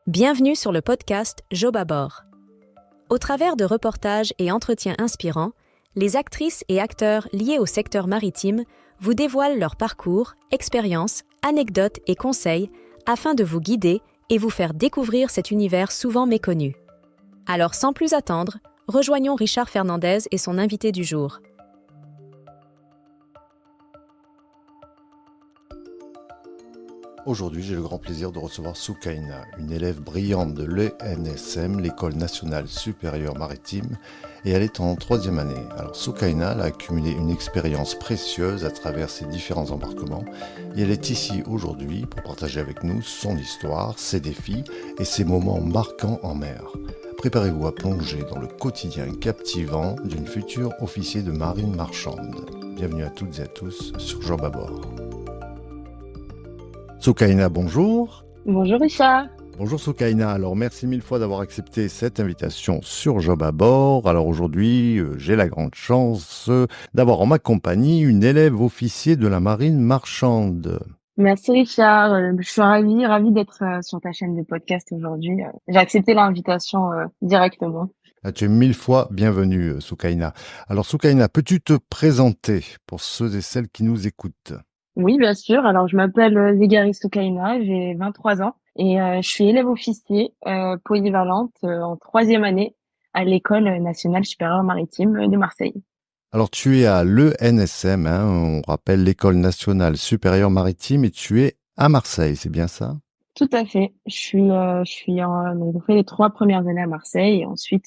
Bienvenue sur le podcast Job à bord. Au travers de reportages et entretiens inspirants, les actrices et acteurs liés au secteur maritime vous dévoilent leur parcours, expériences, anecdotes et conseils afin de vous guider et vous faire découvrir cet univers souvent méconnu. Alors sans plus attendre, rejoignons Richard Fernandez et son invité du jour. Aujourd'hui, j'ai le grand plaisir de recevoir Soukaina, une élève brillante de l'ENSM, l'École nationale supérieure maritime, et elle est en 3e année. Alors Soukaina a accumulé une expérience précieuse à travers ses différents embarquements, et elle est ici aujourd'hui pour partager avec nous son histoire, ses défis et ses moments marquants en mer. Préparez-vous à plonger dans le quotidien captivant d'une future officier de marine marchande. Bienvenue à toutes et à tous sur Job à bord. Soukaina, bonjour. Bonjour Richard. Bonjour Soukaina, alors merci mille fois d'avoir accepté cette invitation sur Job à bord. Alors aujourd'hui, j'ai la grande chance d'avoir en ma compagnie une élève officier de la marine marchande. Merci Richard. Je suis ravie d'être sur ta chaîne de podcast aujourd'hui. J'ai accepté l'invitation directement. Tu es mille fois bienvenue Soukaina. Alors Soukaina, peux-tu te présenter pour ceux et celles qui nous écoutent ? Oui, bien sûr. Alors, je m'appelle Zegari Soukaina, j'ai 23 ans et je suis élève officier polyvalente en 3e année à l'École nationale supérieure maritime de Marseille. Alors tu es à l'ENSM, on rappelle l'École nationale supérieure maritime, et tu es à Marseille, c'est bien ça ? Tout à fait. Donc, j'ai fait les 3 premières années à Marseille et ensuite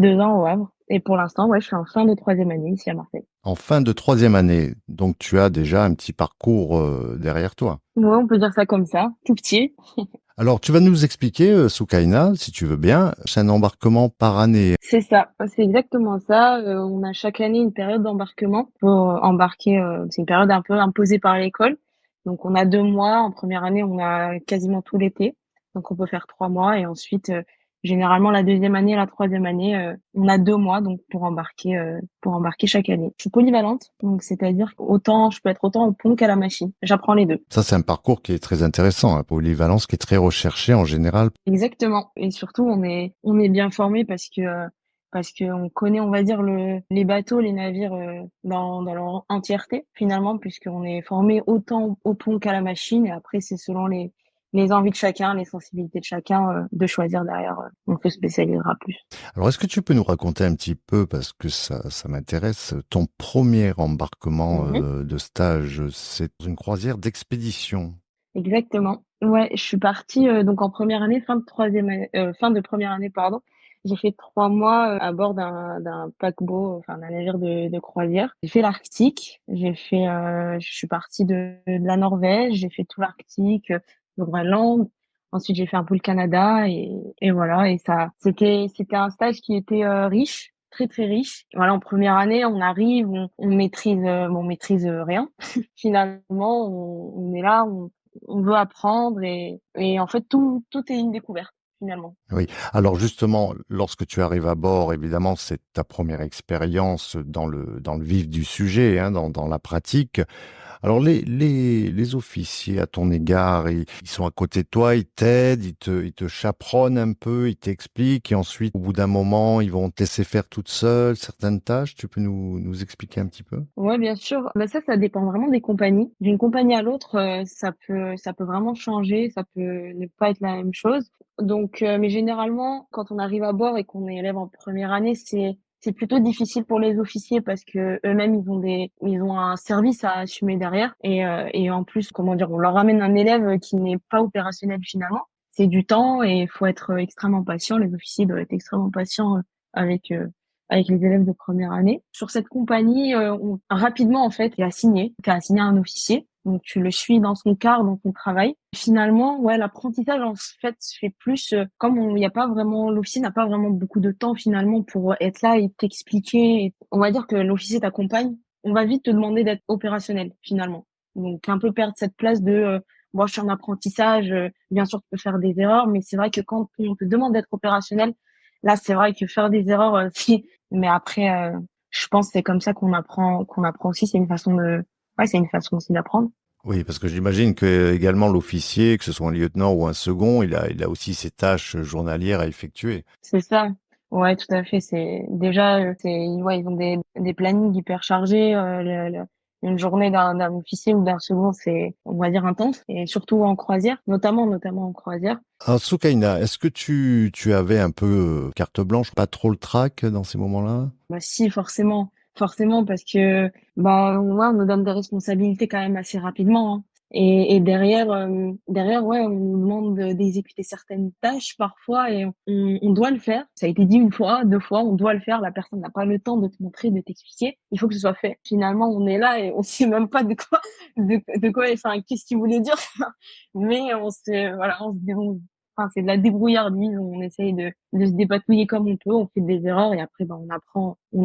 2 ans au Havre. Et pour l'instant, ouais, je suis en fin de 3e année ici à Marseille. En fin de 3e année, donc tu as déjà un petit parcours derrière toi. Ouais, on peut dire ça comme ça, tout petit. Alors tu vas nous expliquer, Soukaina, si tu veux bien, c'est un embarquement par année. C'est ça, c'est exactement ça. On a chaque année une période d'embarquement pour embarquer. C'est une période un peu imposée par l'école. Donc on a 2 mois. En première année, on a quasiment tout l'été. Donc on peut faire 3 mois et ensuite, généralement la 2e année, la 3e année, on a 2 mois donc pour embarquer chaque année. Je suis polyvalente, donc c'est-à-dire je peux être autant au pont qu'à la machine. J'apprends les 2. Ça, c'est un parcours qui est très intéressant, polyvalence qui est très recherché en général. Exactement. Et surtout, on est bien formé parce que on connaît, on va dire, les bateaux, les navires dans leur entièreté finalement, puisqu'on est formé autant au pont qu'à la machine. Et après, c'est selon les envies de chacun, les sensibilités de chacun, de choisir derrière. On se spécialisera plus. Alors est-ce que tu peux nous raconter un petit peu, parce que ça m'intéresse, ton premier embarquement Mhm. de stage, c'est une croisière d'expédition. Exactement. Ouais, je suis partie donc en première année, fin de première année, pardon. J'ai fait 3 mois à bord d'un paquebot, enfin d'un navire de croisière. J'ai fait l'Arctique. Je suis partie de la Norvège. J'ai fait tout l'Arctique, le Groenland. Ensuite, j'ai fait un peu le Canada et voilà. Et ça, c'était un stage qui était riche, très très riche. Voilà, en première année, on arrive, on maîtrise rien. Finalement, on est là, on veut apprendre et en fait tout est une découverte finalement. Oui. Alors justement, lorsque tu arrives à bord, évidemment, c'est ta première expérience dans le vif du sujet, dans la pratique. Alors les officiers à ton égard, ils sont à côté de toi, ils t'aident, ils te chaperonnent un peu, ils t'expliquent, et ensuite, au bout d'un moment, ils vont te laisser faire toute seule certaines tâches. Tu peux nous expliquer un petit peu? Ouais, bien sûr. Bah ça dépend vraiment des compagnies. D'une compagnie à l'autre, ça peut vraiment changer, ça peut ne pas être la même chose. Donc, mais généralement, quand on arrive à bord et qu'on est élève en première année, c'est plutôt difficile pour les officiers parce que eux-mêmes ils ont un service à assumer derrière et en plus, comment dire, on leur ramène un élève qui n'est pas opérationnel finalement. C'est du temps et il faut être extrêmement patient. Les officiers doivent être extrêmement patients avec avec les élèves de première année. Sur cette compagnie, rapidement en fait, t'es assigné à un officier. Donc tu le suis dans son quart, dans son travail. Finalement, ouais, l'apprentissage en fait se fait plus comme il y a pas vraiment l'officier n'a pas vraiment beaucoup de temps finalement pour être là et t'expliquer. On va dire que l'officier t'accompagne. On va vite te demander d'être opérationnel finalement. Donc un peu perdre cette place de moi je suis en apprentissage, bien sûr tu peux faire des erreurs, mais c'est vrai que quand on te demande d'être opérationnel, là c'est vrai que faire des erreurs, mais après, je pense que c'est comme ça qu'on apprend aussi. C'est une façon aussi d'apprendre. Oui, parce que j'imagine que également l'officier, que ce soit un lieutenant ou un second, il a aussi ses tâches journalières à effectuer. C'est ça. Ouais, tout à fait. C'est déjà, ouais, ils ont des plannings hyper chargés. Une journée d'un officier ou d'un second, c'est, on va dire, intense. Et surtout en croisière, notamment en croisière. Alors, Soukaina, est-ce que tu avais un peu carte blanche, pas trop le trac dans ces moments-là? Bah si, forcément, parce que bah ouais, on nous donne des responsabilités quand même assez rapidement, hein. Et derrière, ouais, on nous demande d'exécuter certaines tâches parfois et on doit le faire. Ça a été dit une fois, deux fois, on doit le faire. La personne n'a pas le temps de te montrer, de t'expliquer. Il faut que ce soit fait. Finalement, on est là et on sait même pas de quoi, enfin, qu'est-ce qu'il voulait dire. Mais voilà, enfin, c'est de la débrouillardise. On essaye de se dépatouiller comme on peut. On fait des erreurs et après, ben, on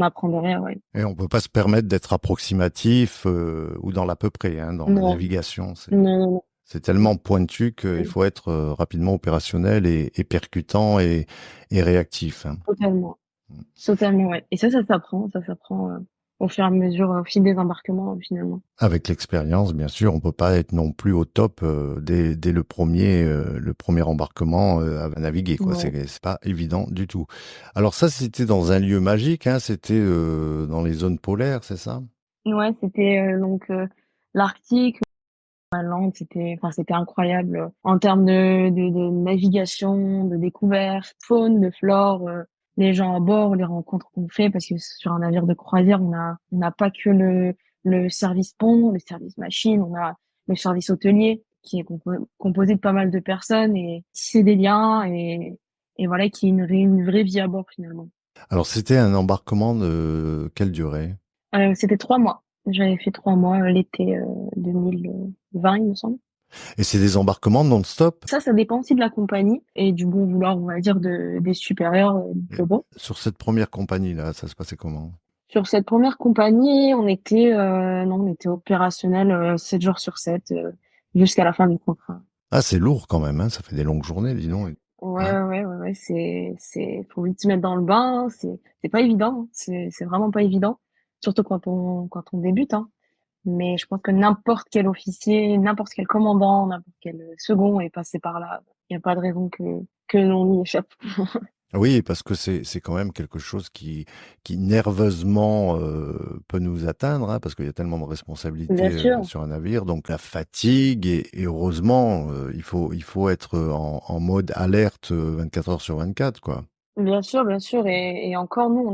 apprend derrière, ouais. Et on peut pas se permettre d'être approximatif ou dans l'à peu près, hein, dans la Non, navigation. non, non, C'est tellement pointu qu'il non. faut être rapidement opérationnel et percutant et réactif, hein. Totalement. Totalement, ouais. Et ça s'apprend, au fur et à mesure, au fil des embarquements, finalement. Avec l'expérience, bien sûr, on peut pas être non plus au top dès le premier embarquement à naviguer, quoi. Ouais. C'est pas évident du tout. Alors ça, c'était dans un lieu magique, hein, c'était dans les zones polaires, c'est ça? Ouais, c'était, l'Arctique, Finlande, c'était incroyable, en termes de navigation, de découverte, faune, de flore, les gens à bord, les rencontres qu'on fait, parce que sur un navire de croisière, on n'a pas que le service pont, le service machine, on a le service hôtelier qui est composé de pas mal de personnes et tisser des liens et voilà, qui est une vraie vie à bord finalement. Alors c'était un embarquement de quelle durée? C'était 3 mois. J'avais fait 3 mois l'été 2020, il me semble. Et c'est des embarquements non-stop? Ça dépend aussi de la compagnie et du bon vouloir, on va dire, des supérieurs Et globaux. sur cette première compagnie-là, ça se passait comment? Sur cette première compagnie, non, on était opérationnel 7 jours sur 7 jusqu'à la fin du contrat. Ah, c'est lourd quand même, hein, ça fait des longues journées, dis donc. Ouais, Hein. ouais, faut vite se mettre dans le bain. C'est pas évident, hein. C'est vraiment pas évident, surtout quand on débute, hein. Mais je pense que n'importe quel officier, n'importe quel commandant, n'importe quel second est passé par là. Il n'y a pas de raison que l'on y échappe. Oui, parce que c'est quand même quelque chose qui nerveusement peut nous atteindre, hein, parce qu'il y a tellement de Bien responsabilités sûr, sur un navire, donc la fatigue et heureusement il faut être en mode alerte 24 heures sur 24, quoi. bien sûr. Et encore, nous,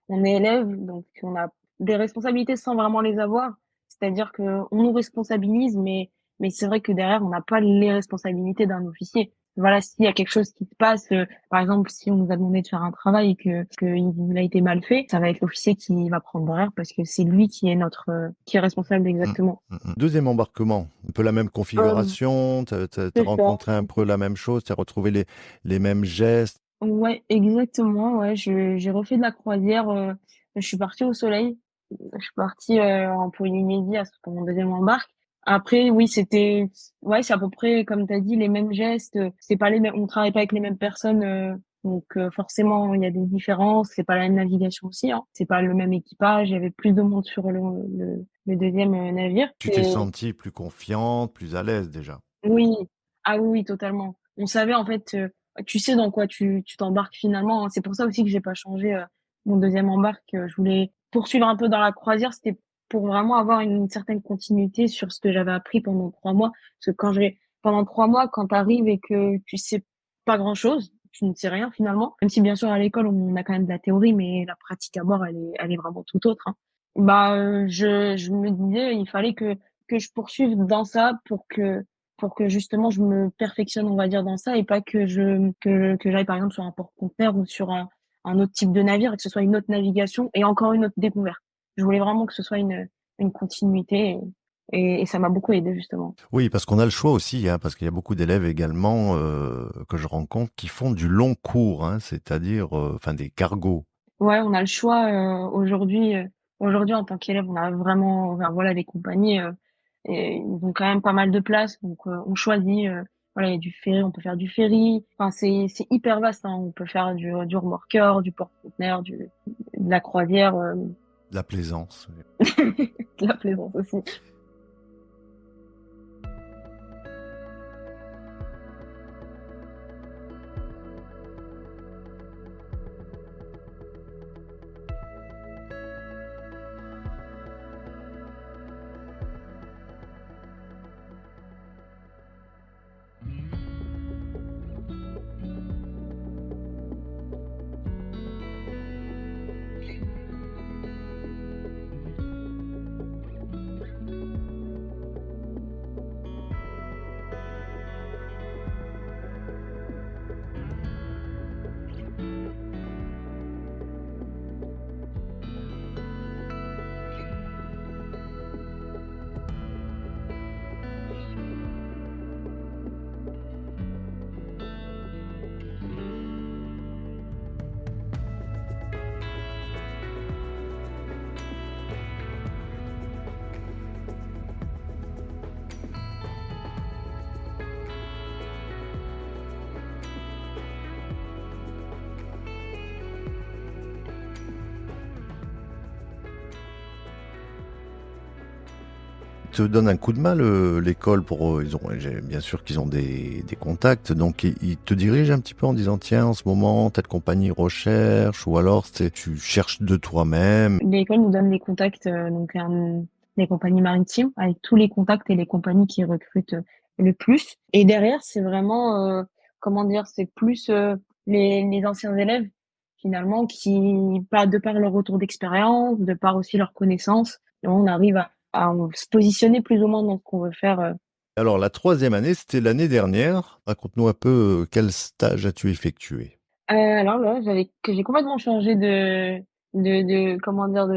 on est élèves, donc on a des responsabilités sans vraiment les avoir. C'est-à-dire que on nous responsabilise, mais c'est vrai que derrière, on n'a pas les responsabilités d'un officier. Voilà, s'il y a quelque chose qui se passe, par exemple, si on nous a demandé de faire un travail et que il a été mal fait, ça va être l'officier qui va prendre derrière parce que c'est lui qui est qui est responsable Mm, exactement. Deuxième embarquement, un peu la même Euh, configuration, t'as c'est ça. rencontré un peu la même chose, t'as retrouvé les mêmes gestes. Ouais, exactement. Ouais, j'ai refait de la croisière. Je suis partie au soleil. Je suis partie en Polynésie pour mon deuxième embarque. Après, oui, ouais, c'est à peu près comme tu as dit les mêmes gestes. C'est pas les mêmes, on travaille pas avec les mêmes personnes, donc forcément il y a des différences. C'est pas la même navigation aussi, hein. C'est pas le même équipage. Il y avait plus de monde sur le deuxième navire. Tu t'es sentie plus confiante, plus à l'aise déjà. Oui, ah oui, oui, totalement. On savait en fait, tu sais dans quoi tu t'embarques finalement, hein. C'est pour ça aussi que j'ai pas changé mon deuxième embarque. Je voulais poursuivre un peu dans la croisière, c'était pour vraiment avoir une certaine continuité sur ce que j'avais appris pendant 3 mois. Parce que pendant 3 mois, quand t'arrives et que tu sais pas grand-chose, tu ne sais rien finalement. Même si bien sûr à l'école on a quand même de la théorie, mais la pratique à bord elle est vraiment tout autre, hein. Bah je me disais il fallait que je poursuive dans ça pour que justement je me perfectionne, on va dire, dans ça et pas que j'aille par exemple sur un porte-conteneur ou sur un autre type de navire et que ce soit une autre navigation et encore une autre découverte. Je voulais vraiment que ce soit une continuité et ça m'a beaucoup aidé justement. Oui, parce qu'on a le choix aussi, hein, parce qu'il y a beaucoup d'élèves également que je rencontre qui font du long cours, hein, c'est-à-dire enfin des cargos. Ouais, on a le choix aujourd'hui en tant qu'élève, on a vraiment, enfin, voilà, des compagnies et ils ont quand même pas mal de place, donc on choisit. Voilà, il y a du ferry, on peut faire du ferry. Enfin, c'est hyper vaste, hein. On peut faire du remorqueur, du porte-conteneur, de la croisière, De la plaisance. de la plaisance aussi. te donnent un coup de main, l'école, bien sûr qu'ils ont des contacts, donc ils te dirigent un petit peu en disant, tiens, en ce moment, telle compagnie recherche, ou alors tu cherches de toi-même. L'école nous donne des contacts, des compagnies maritimes, avec tous les contacts et les compagnies qui recrutent le plus. Et derrière, c'est vraiment, comment dire, c'est plus les anciens élèves, finalement, qui, pas de par leur retour d'expérience, de par aussi leurs connaissances, on arrive à se positionner plus ou moins dans ce qu'on veut faire. Alors, la troisième année, c'était l'année dernière. Raconte-nous un peu quel stage as-tu effectué? Alors là, j'ai complètement changé comment dire,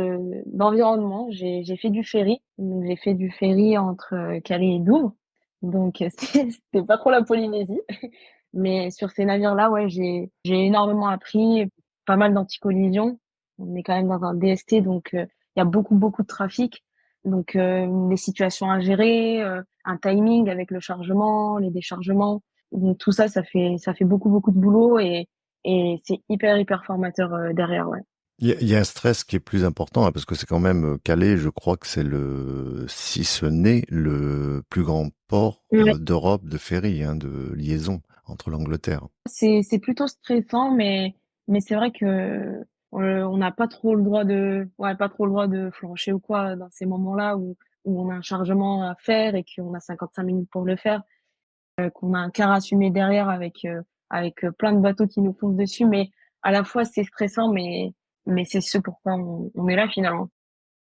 d'environnement. J'ai fait du ferry. Donc, j'ai fait du ferry entre Calais et Douvres. Donc, c'était pas trop la Polynésie. Mais sur ces navires-là, ouais, j'ai énormément appris, pas mal d'anti-collision. On est quand même dans un DST, donc il y a beaucoup de trafic. Donc, les situations à gérer, un timing avec le chargement, les déchargements. Donc, tout ça, ça fait beaucoup de boulot et c'est hyper formateur derrière, ouais. Il y a un stress qui est plus important, hein, parce que c'est quand même Calais, je crois que si ce n'est le plus grand port Ouais. d'Europe de ferry, hein, de liaison entre l'Angleterre. C'est plutôt stressant, mais c'est vrai que on n'a pas trop le droit pas trop le droit de flancher ou quoi dans ces moments-là où on a un chargement à faire et qu'on a 55 minutes pour le faire, qu'on a un quart à assumer derrière avec plein de bateaux qui nous foncent dessus. Mais à la fois, c'est stressant, mais c'est ce pourquoi on est là finalement.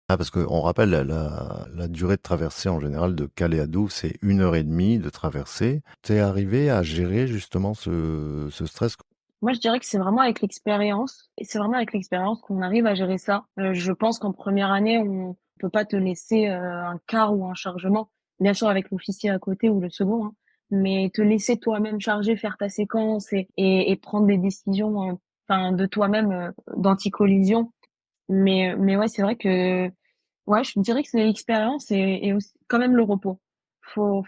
Ah, parce qu'on rappelle la durée de traversée en général de Calais à Douvres, c'est 1 heure et demie de traversée. T'es arrivé à gérer justement ce stress? Moi, je dirais que c'est vraiment avec l'expérience et c'est vraiment avec l'expérience qu'on arrive à gérer ça. Je pense qu'en première année, on peut pas te laisser un quart ou un chargement, bien sûr avec l'officier à côté ou le second, hein, mais te laisser toi-même charger, faire ta séquence et prendre des décisions, enfin de toi-même d'anti-collision. Mais ouais, c'est vrai que ouais, je dirais que c'est l'expérience et aussi quand même le repos. Faut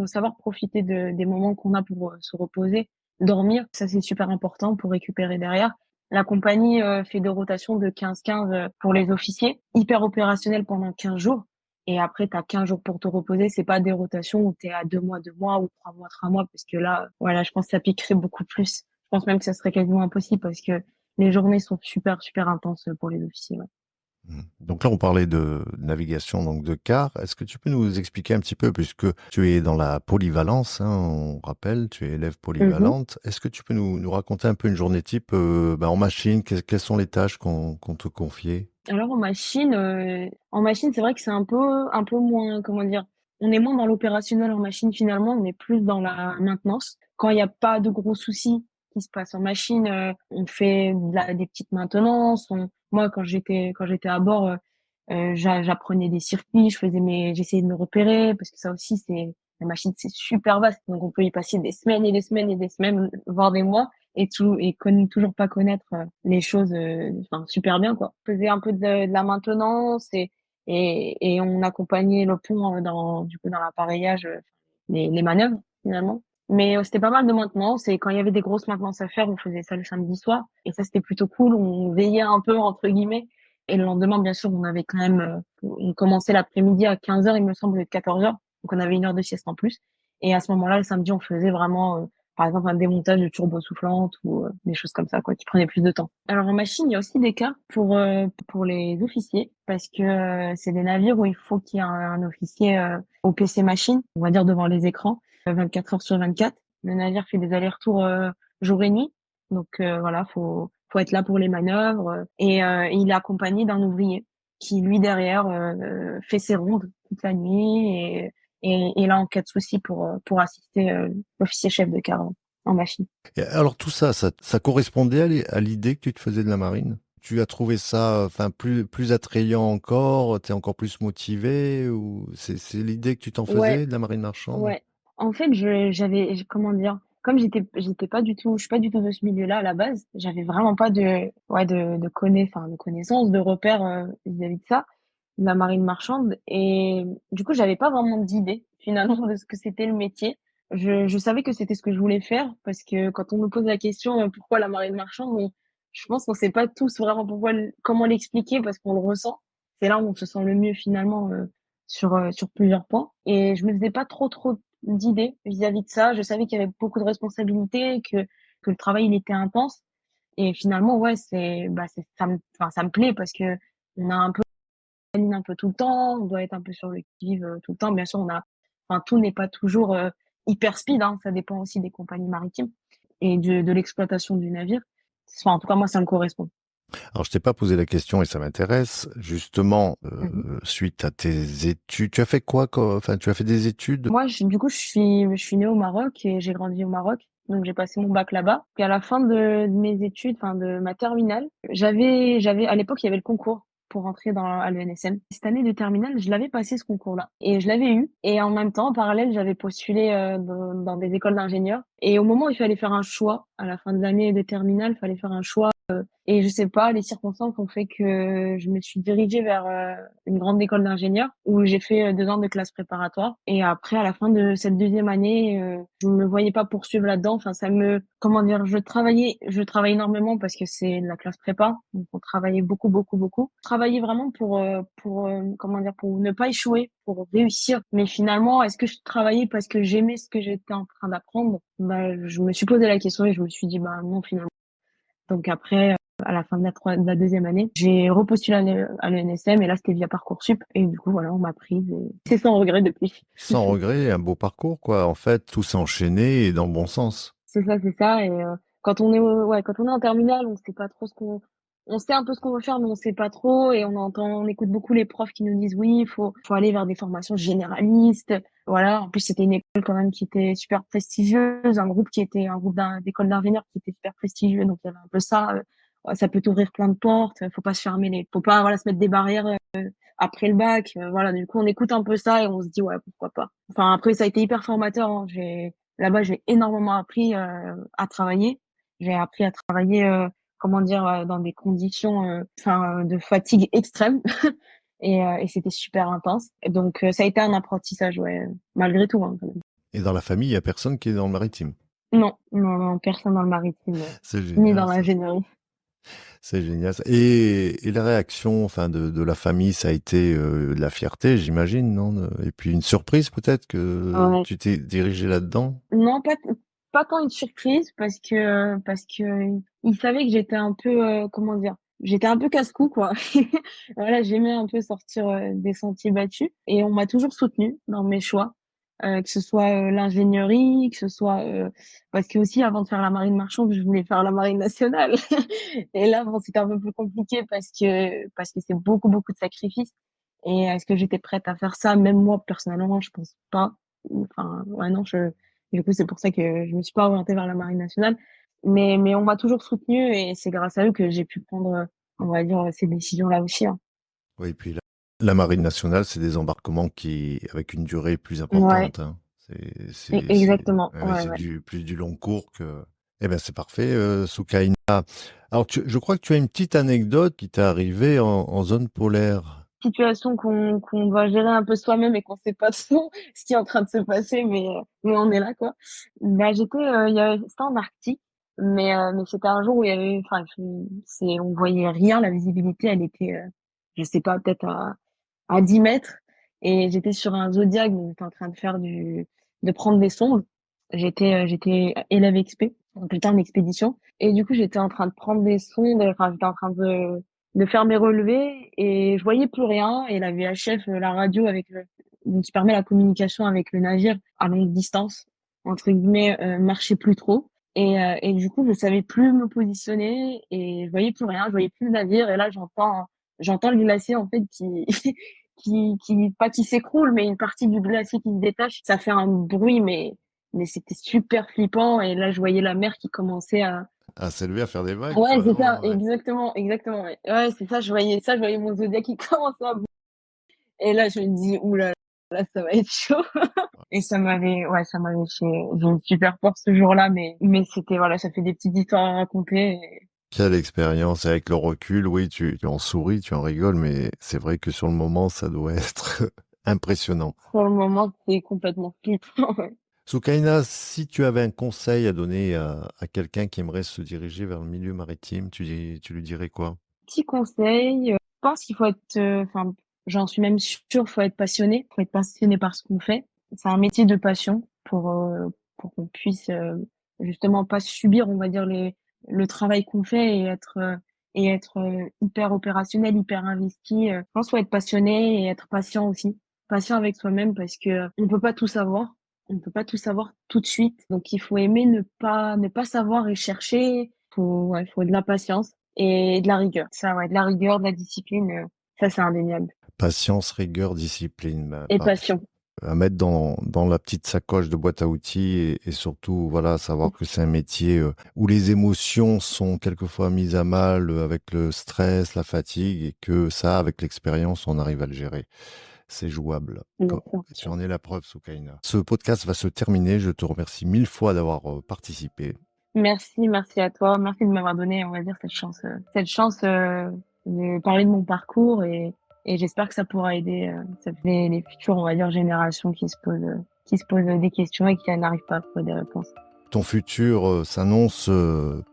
savoir profiter des moments qu'on a pour se reposer, dormir. Ça, c'est super important pour récupérer derrière. La compagnie fait des rotations de 15-15 pour les officiers, hyper opérationnel pendant 15 jours. Et après, tu as 15 jours pour te reposer. C'est pas des rotations où tu es à 2 mois ou 3 mois, parce que là, voilà, je pense que ça piquerait beaucoup plus. Je pense même que ça serait quasiment impossible parce que les journées sont super intenses pour les officiers. Ouais. Donc là, on parlait de navigation, donc de car. Est-ce que tu peux nous expliquer un petit peu, puisque tu es dans la polyvalence, hein, on rappelle, tu es élève Mhm. polyvalente. Est-ce que tu peux nous raconter un peu une journée type en machine? Quelles sont les tâches qu'on te confiait? Alors en machine, c'est vrai que c'est un peu moins, comment dire, on est moins dans l'opérationnel en machine finalement, on est plus dans la maintenance. Quand il y a pas de gros soucis qui se passent en machine, on fait des petites maintenances. Moi, quand j'étais à bord, j'apprenais des circuits, j'essayais de me repérer parce que ça aussi, la machine, c'est super vaste, donc on peut y passer des semaines et des semaines et des semaines, voire des mois toujours pas connaître les choses enfin super bien quoi. On faisait un peu de la maintenance et on accompagnait le pont dans l'appareillage, les manœuvres finalement. Mais c'était pas mal de maintenance et quand il y avait des grosses maintenances à faire, on faisait ça le samedi soir et ça c'était plutôt cool. On veillait un peu entre guillemets et le lendemain bien sûr on avait quand même on commençait l'après-midi à 15 heures il me semble, de 14 heures, donc on avait 1 heure de sieste en plus. Et à ce moment-là, le samedi, on faisait vraiment par exemple un démontage de turbo soufflante ou des choses comme ça quoi qui prenaient plus de temps. Alors en machine, il y a aussi des cas pour les officiers parce que c'est des navires où il faut qu'il y ait un officier au PC machine, on va dire devant les écrans 24 heures sur 24. Le navire fait des allers-retours jour et nuit. Donc voilà, faut être là pour les manœuvres et il est accompagné d'un ouvrier qui lui derrière fait ses rondes toute la nuit et là en cas de souci pour assister l'officier chef de quart en machine. Et alors tout ça, ça correspondait à l'idée que tu te faisais de la marine? Tu as trouvé ça, enfin, plus attrayant encore? T'es encore plus motivé? Ou c'est l'idée que tu t'en Ouais, faisais de la marine marchande? ouais. En fait, comment dire, comme j'étais pas du tout, je suis pas du tout de ce milieu-là à la base. J'avais vraiment pas de connaissances, de repères vis-à-vis de ça, de la marine marchande. Et du coup, j'avais pas vraiment d'idée finalement de ce que c'était le métier. Je savais que c'était ce que je voulais faire parce que quand on me pose la question pourquoi la marine marchande, je pense qu'on sait pas tous vraiment comment l'expliquer parce qu'on le ressent. C'est là où on se sent le mieux finalement sur plusieurs points. Et je me faisais pas trop d'idées vis-à-vis de ça. Je savais qu'il y avait beaucoup de responsabilités, que le travail il était intense. Et finalement, ouais, enfin, ça me plaît parce que on a un peu un peu tout le temps, on doit être un peu sur le qui-vive tout le temps. Bien sûr, enfin, tout n'est pas toujours hyper speed, hein, ça dépend aussi des compagnies maritimes et de l'exploitation du navire. Enfin, en tout cas, moi, ça me correspond. Alors, je t'ai pas posé la question et ça m'intéresse. Justement, Mhm. suite à tes études, tu as fait quoi, enfin, tu as fait des études? Moi, du coup, je suis née au Maroc et j'ai grandi au Maroc. Donc, j'ai passé mon bac là-bas. Puis à la fin de mes études, enfin de ma terminale, à l'époque, il y avait le concours pour rentrer à l'ENSM. Cette année de terminale, je l'avais passé ce concours-là et je l'avais eu. Et en même temps, en parallèle, j'avais postulé dans des écoles d'ingénieurs. Et au moment où il fallait faire un choix, à la fin de l'année de terminale, il fallait faire un choix. Et je sais pas, les circonstances ont fait que je me suis dirigée vers une grande école d'ingénieurs où j'ai fait 2 ans de classe préparatoire. Et après, à la fin de cette deuxième année, je me voyais pas poursuivre là-dedans. Enfin, comment dire, je travaillais énormément parce que c'est de la classe prépa. Donc, on travaillait beaucoup. Je travaillais vraiment comment dire, pour ne pas échouer, pour réussir. Mais finalement, est-ce que je travaillais parce que j'aimais ce que j'étais en train d'apprendre? Bah, je me suis posé la question et je me suis dit, bah, non, finalement. Donc après, à la fin de de la deuxième année, j'ai repostulé à l'ENSM et là, c'était via Parcoursup. Et du coup, voilà, on m'a prise et c'est sans regret depuis. Sans regret, un beau parcours, quoi. En fait, tout s'est enchaîné et dans le bon sens. C'est ça. Et quand on est en terminale, on sait pas trop on sait un peu ce qu'on veut faire, mais on sait pas trop. Et on écoute beaucoup les profs qui nous disent oui, faut aller vers des formations généralistes. Voilà. En plus, c'était une école quand même qui était super prestigieuse, un groupe d'écoles d'ingénieurs qui était super prestigieux. Donc, il y avait un peu ça. Ouais, ça peut t'ouvrir plein de portes. Faut pas se fermer faut pas, voilà, se mettre des barrières après le bac. Voilà. Du coup, on écoute un peu ça et on se dit ouais, pourquoi pas. Enfin, après, ça a été hyper formateur, hein. Là-bas, j'ai énormément appris à travailler. J'ai appris à travailler, comment dire, dans des conditions, enfin, de fatigue extrême, et c'était super intense. Et donc, ça a été un apprentissage, ouais, malgré tout, hein, quand même. Et dans la famille, il y a personne qui est dans le maritime. Non, personne dans le maritime, C'est ni dans génial, ça. l'ingénierie. C'est génial, ça. Et la réaction, enfin, de la famille, ça a été de la fierté, j'imagine, non? Et puis une surprise, peut-être, que Ouais. tu t'es dirigé là-dedans? Non, pas tant une surprise parce que il savait que j'étais un peu comment dire, j'étais un peu casse-cou quoi. Voilà, j'aimais un peu sortir des sentiers battus et on m'a toujours soutenue dans mes choix, que ce soit l'ingénierie, que ce soit parce que aussi avant de faire la marine marchande, je voulais faire la marine nationale. Et là bon, c'était un peu plus compliqué parce que c'est beaucoup de sacrifices. Et est-ce que j'étais prête à faire ça? Même moi personnellement, je pense pas. Enfin, ouais, non, du coup, c'est pour ça que je me suis pas orientée vers la marine nationale. Mais on m'a toujours soutenue et c'est grâce à eux que j'ai pu prendre, on va dire, ces décisions-là aussi, hein. Oui, et puis la marine nationale, c'est des embarquements avec une durée plus Ouais, importante, hein. exactement. Oui, Ouais, c'est ouais. plus du long cours que. Eh ben, c'est parfait, Soukaina. Alors, je crois que tu as une petite anecdote qui t'est arrivée en zone polaire. Situation qu'on doit gérer un peu soi-même et qu'on sait pas trop ce qui est en train de se passer, mais on est là, quoi. Bah, c'était en Arctique, mais c'était un jour où il y avait, enfin, on voyait rien, la visibilité, elle était, je sais pas, peut-être à 10 mètres. Et j'étais sur un Zodiac, donc j'étais en train de prendre des sondes. J'étais élève expé, donc j'étais en expédition. Et du coup, j'étais en train de prendre des sondes, enfin, j'étais en train de faire mes relevés et je voyais plus rien. Et la VHF, la radio donc, qui permet la communication avec le navire à longue distance, entre guillemets, marchait plus trop. Et du coup, je savais plus me positionner et je voyais plus rien, je voyais plus le navire. Et là, j'entends le glacier, en fait, pas qui s'écroule, mais une partie du glacier qui se détache. Ça fait un bruit, mais c'était super flippant. Et là, je voyais la mer qui commençait à, À s'élever, à faire des vagues, ouais, quoi, c'est ça, non? Ouais. exactement, ouais. Ouais, c'est ça, je voyais mon zodiaque qui commençait à bouger. Et là, je me dis, oula, là, ça va être chaud. Et ça m'avait fait, j'ai eu super peur ce jour-là, mais c'était, voilà, ça fait des petites histoires à raconter. Quelle expérience. Et avec le recul, oui, tu en souris, tu en rigoles, mais c'est vrai que sur le moment, ça doit être impressionnant. Pour le moment, c'est complètement flippant, ouais. Soukaina, si tu avais un conseil à donner à quelqu'un qui aimerait se diriger vers le milieu maritime, tu lui dirais quoi? Petit conseil, je pense qu'il faut être, enfin, J'en suis même sûre, faut être passionné par ce qu'on fait. C'est un métier de passion pour qu'on puisse, justement pas subir, on va dire le travail qu'on fait et être, hyper opérationnel, hyper investi, je pense faut être passionné et être patient aussi. Patient avec soi-même parce que on peut pas tout savoir. On peut pas tout savoir tout de suite. Donc il faut aimer ne pas savoir et chercher. Faut de la patience et de la rigueur. Ça, ouais, de la rigueur, de la discipline, ça c'est indéniable. Patience, rigueur, discipline. Et passion. À mettre dans la petite sacoche de boîte à outils et surtout, voilà, savoir que c'est un métier où les émotions sont quelquefois mises à mal avec le stress, la fatigue et que ça, avec l'expérience, on arrive à le gérer. C'est jouable. Bien sûr. Tu en es la preuve, Soukaina. Ce podcast va se terminer. Je te remercie 1000 fois d'avoir participé. Merci à toi. Merci de m'avoir donné, on va dire, cette chance de parler de mon parcours et j'espère que ça pourra aider les futures, on va dire, générations qui se posent des questions et qui n'arrivent pas à trouver des réponses. Ton futur s'annonce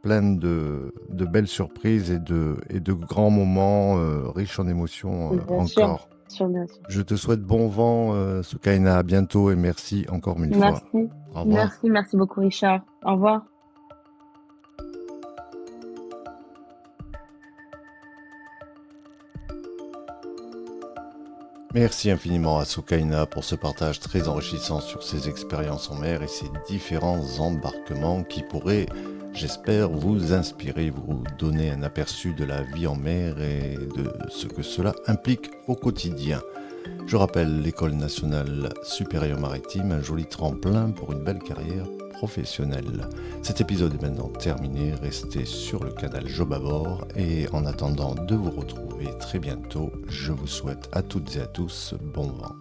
plein de belles surprises et de grands moments riches en émotions Bien sûr, encore. bien sûr. Je te souhaite bon vent, Soukaina. À bientôt et merci encore 1000 fois. Merci. Au revoir. Merci beaucoup, Richard. Au revoir. Merci infiniment à Soukaina pour ce partage très enrichissant sur ses expériences en mer et ses différents embarquements qui pourraient, j'espère, vous inspirer, vous donner un aperçu de la vie en mer et de ce que cela implique au quotidien. Je rappelle l'École nationale supérieure maritime, un joli tremplin pour une belle carrière professionnelle. Cet épisode est maintenant terminé, restez sur le canal Job à bord et en attendant de vous retrouver très bientôt, je vous souhaite à toutes et à tous bon vent.